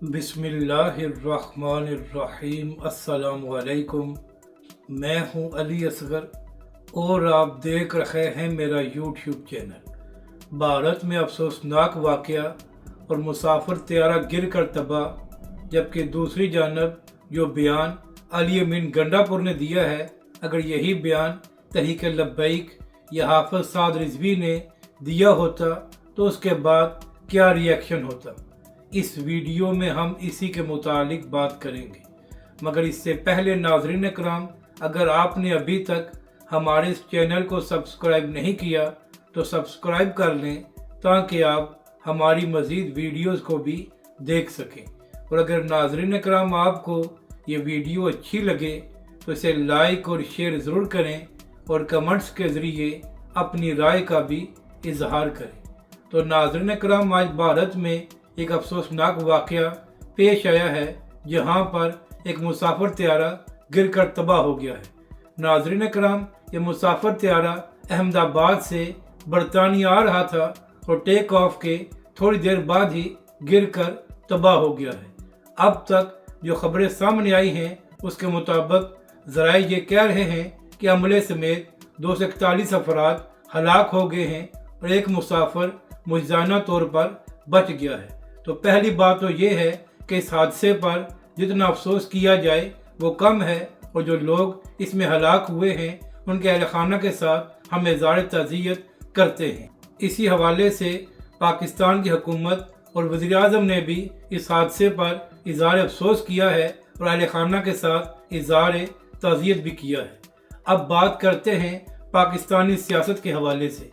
बिस्मिल्लाहिर्रहमानिर्रहीम। अस्सलामुअलैकुम। मैं हूं अली असगर और आप देख रहे हैं मेरा यूट्यूब चैनल। भारत में अफसोसनाक वाक़या और मुसाफिर त्यारा गिर कर तबाह, जबकि दूसरी जानब जो बयान अली अमीन गंडापुर ने दिया है, अगर यही बयान तहरीक लब्बैक या हाफिज साद रिजवी ने दिया होता तो उसके बाद क्या रिएक्शन होता। इस वीडियो में हम इसी के मुतालिक बात करेंगे, मगर इससे पहले नाज़रीन कराम, अगर आपने अभी तक हमारे इस चैनल को सब्सक्राइब नहीं किया तो सब्सक्राइब कर लें ताकि आप हमारी मज़ीद वीडियोस को भी देख सकें। और अगर नाज़रीन कराम आपको ये वीडियो अच्छी लगे तो इसे लाइक और शेयर ज़रूर करें और कमेंट्स के ज़रिए अपनी राय का भी इजहार करें। तो नाज़रीन कराम, आज भारत में एक अफसोसनाक वाक़या पेश आया है जहां पर एक मुसाफिर त्यारा गिर कर तबाह हो गया है। नाज़रीन कराम, ये मुसाफिर त्यारा अहमदाबाद से बरतानिया आ रहा था और टेक ऑफ के थोड़ी देर बाद ही गिर कर तबाह हो गया है। अब तक जो खबरें सामने आई हैं उसके मुताबिक ज़राए ये कह रहे हैं कि अमले समेत 241 अफराद हलाक हो गए हैं और एक मुसाफिर मुजदाना तौर पर बच गया है। तो पहली बात तो ये है कि इस हादसे पर जितना अफसोस किया जाए वो कम है और जो लोग इसमें हलाक हुए हैं उनके अहल खाना के साथ हम इज़हार ताज़ियत करते हैं। इसी हवाले से पाकिस्तान की हुकूमत और वज़ीर-ए-आज़म ने भी इस हादसे पर इज़हार अफसोस किया है और अहल खाना के साथ इज़हार ताज़ियत भी किया है। अब बात करते हैं पाकिस्तानी सियासत के हवाले से।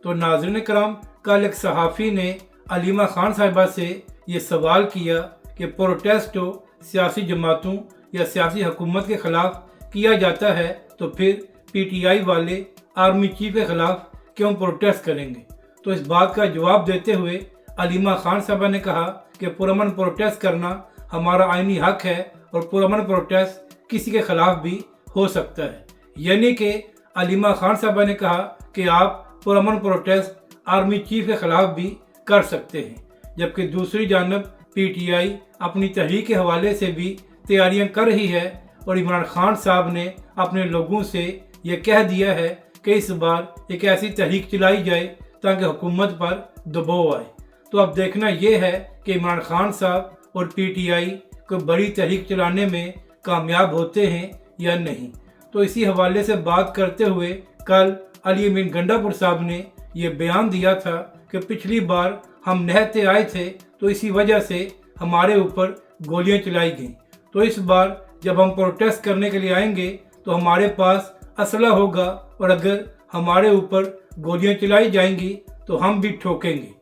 तो नाज़रीन कराम, कल एक सहाफ़ी ने अलीमा खान साहिबा से ये सवाल किया कि प्रोटेस्ट तो सियासी जमातों या सियासी हुकूमत के ख़िलाफ़ किया जाता है तो फिर PTI वाले आर्मी चीफ के ख़िलाफ़ क्यों प्रोटेस्ट करेंगे। तो इस बात का जवाब देते हुए अलीमा खान साहिबा ने कहा कि पुरअमन प्रोटेस्ट करना हमारा आइनी हक है और पुरअमन प्रोटेस्ट किसी के ख़िलाफ़ भी हो सकता है। यानी कि अलीमा खान साहिबा ने कहा कि आप पुरअमन प्रोटेस्ट आर्मी चीफ के ख़िलाफ़ भी कर सकते हैं, जबकि दूसरी जानब PTI अपनी तहरीक के हवाले से भी तैयारियां कर रही है और इमरान खान साहब ने अपने लोगों से ये कह दिया है कि इस बार एक ऐसी तहरीक चलाई जाए ताकि हुकूमत पर दबाव आए। तो अब देखना यह है कि इमरान खान साहब और PTI को बड़ी तहरीक चलाने में कामयाब होते हैं या नहीं। तो इसी हवाले से बात करते हुए कल अली अमीन गंडापुर साहब ने ये बयान दिया था कि पिछली बार हम नहते आए थे तो इसी वजह से हमारे ऊपर गोलियां चलाई गईं। तो इस बार जब हम प्रोटेस्ट करने के लिए आएंगे तो हमारे पास असला होगा और अगर हमारे ऊपर गोलियां चलाई जाएंगी तो हम भी ठोकेंगे।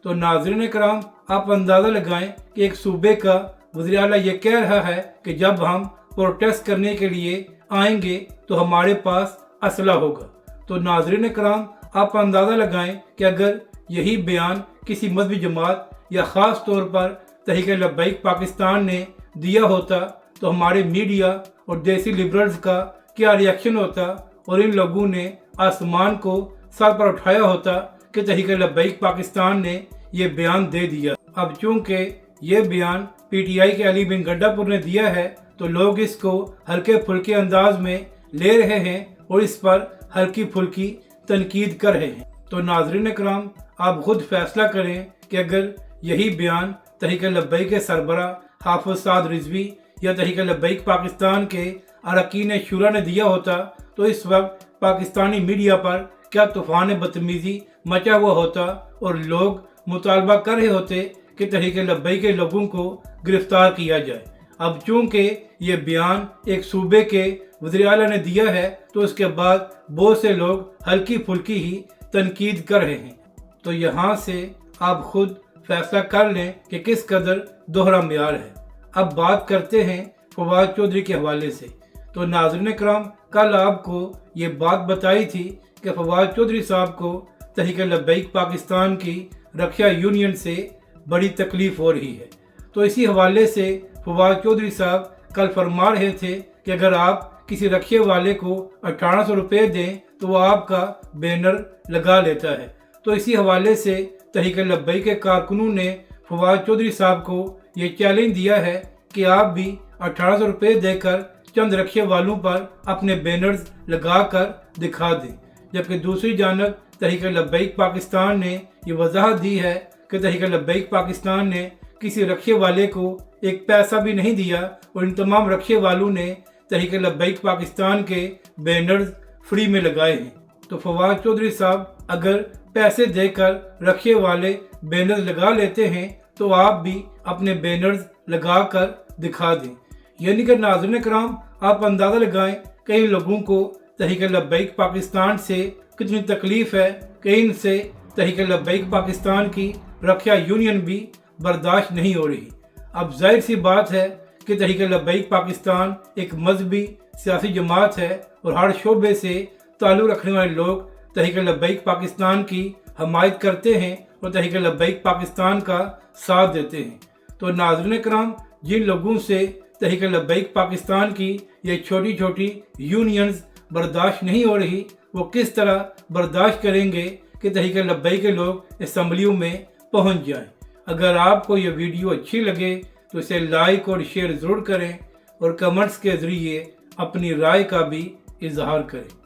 तो नाज़रीन कराम, आप अंदाज़ा लगाएं कि एक सूबे का वज़ीर आला ये कह रहा है कि जब हम प्रोटेस्ट करने के लिए आएंगे तो हमारे पास असला होगा। तो नाज़रीन कराम, आप अंदाज़ा लगाएं कि अगर यही बयान किसी मजहबी जमात या ख़ास तौर पर तहरीक लब्बैक पाकिस्तान ने दिया होता तो हमारे मीडिया और देसी लिबरल्स का क्या रिएक्शन होता और इन लोगों ने आसमान को सर पर उठाया होता कि तहरीक लब्बैक पाकिस्तान ने ये बयान दे दिया। अब चूँकि ये बयान PTI के अली बिन गंडापुर ने दिया है तो लोग इसको हल्के फुल्के अंदाज में ले रहे हैं और इस पर हल्की फुल्की तनकीद कर रहे हैं। तो नाज़रीन कराम, आप खुद फैसला करें कि अगर यही बयान तहरीक लब्बैक के सरबरा हाफिज साद रिजवी या तहरीक लब्बैक पाकिस्तान के अरकान शुरा ने दिया होता तो इस वक्त पाकिस्तानी मीडिया पर क्या तूफ़ान बदतमीज़ी मचा हुआ होता और लोग मुतालबा कर रहे होते कि तहरीक लब्बैक के लोगों को गिरफ्तार किया जाए। अब चूँकि ये बयान एक सूबे के वज़ीर आला ने दिया है तो उसके बाद बहुत से लोग हल्की फुल्की ही तनकीद कर रहे हैं। तो यहाँ से आप खुद फैसला कर लें कि किस कदर दोहरा मेयार है। अब बात करते हैं फवाद चौधरी के हवाले से। तो नाज़रीन कराम, कल आपको ये बात बताई थी कि फवाद चौधरी साहब को तहरीक लब्बैक पाकिस्तान की रक्षा यूनियन से बड़ी तकलीफ़ हो रही है। तो इसी हवाले से फवाद चौधरी साहब कल फरमा रहे थे कि अगर आप किसी रखे वाले को 1800 रुपये दें तो वो आपका बैनर लगा लेता है। तो इसी हवाले से तहरीक लब्बैक के कारकुनों ने फवाद चौधरी साहब को یہ چیلنج دیا ہے کہ آپ بھی 1800 روپے دے کر چند رکشے والوں پر اپنے بینرز لگا کر دکھا دیں، جبکہ دوسری جانب تحریک لبیک پاکستان نے یہ وضاحت دی ہے کہ تحریک لبیک پاکستان نے کسی رکشے والے کو ایک پیسہ بھی نہیں دیا اور ان تمام رکشے والوں نے تحریک لبیک پاکستان کے بینرز فری میں لگائے ہیں۔ تو فواد چودھری صاحب اگر پیسے دے کر رکشے والے بینرز لگا لیتے ہیں تو آپ بھی اپنے بینرز لگا کر دکھا دیں۔ یعنی کہ ناظرین کرام، آپ اندازہ لگائیں کہ ان لوگوں کو تحریک لبیک پاکستان سے کتنی تکلیف ہے کہ ان سے تحریک لبیک پاکستان کی رکشا یونین بھی برداشت نہیں ہو رہی۔ اب ظاہر سی بات ہے کہ تحریک لبیک پاکستان ایک مذہبی سیاسی جماعت ہے اور ہر شعبے سے تعلق رکھنے والے لوگ تحریک لبیک پاکستان کی حمایت کرتے ہیں اور تحریک لبیک پاکستان کا ساتھ دیتے ہیں۔ تو ناظرین کرام، جن لوگوں سے تحریک لبیک پاکستان کی یہ چھوٹی چھوٹی یونینز برداشت نہیں ہو رہی، وہ کس طرح برداشت کریں گے کہ تحریک لبیک کے لوگ اسمبلیوں میں پہنچ جائیں۔ اگر آپ کو یہ ویڈیو اچھی لگے تو اسے لائک اور شیئر ضرور کریں اور کمنٹس کے ذریعے اپنی رائے کا بھی اظہار کریں۔